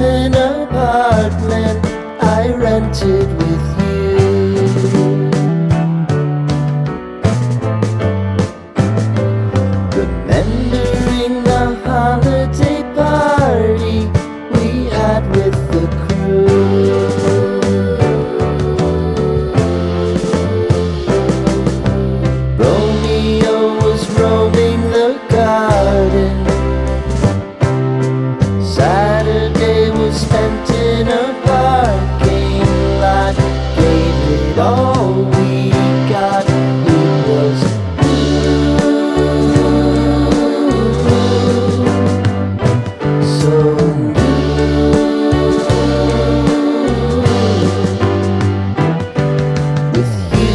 basement apartment I rented with you. Remembering the holiday party we had with the crew. Romeo was roaming the garden. Saturday was spent in a parking lot. Gave it all we got. It was so with you.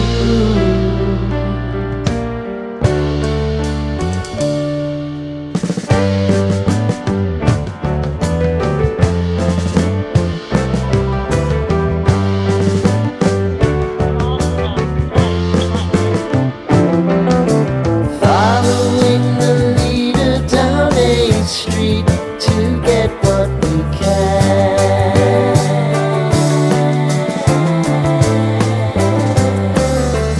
Following the leader down 8th Street to get what we can.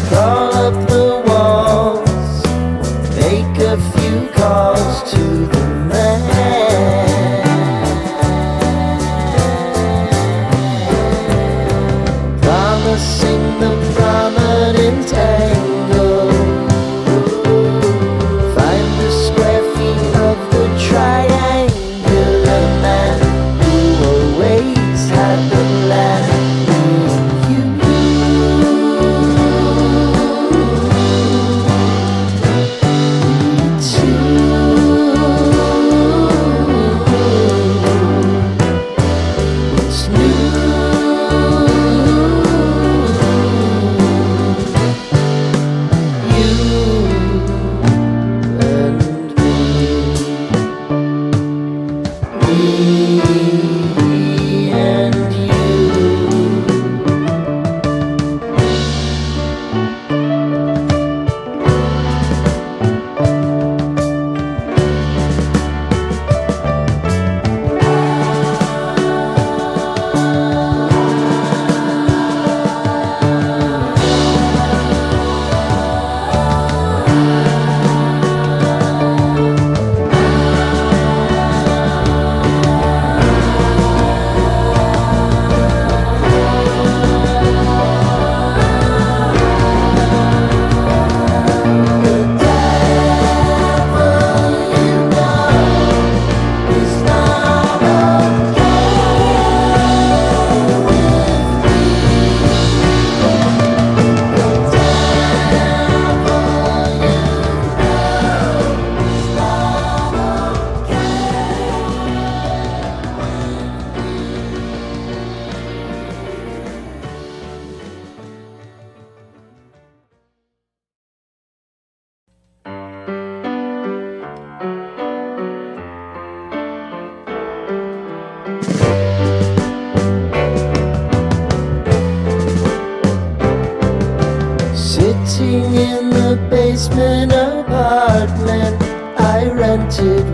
Crawl up the walls, make a few calls to the man. Promising the prominent angle. Find the square feet of the triangular man who always had the land. You, me too. What's new? You and me, and you. Sitting in the basement apartment I rented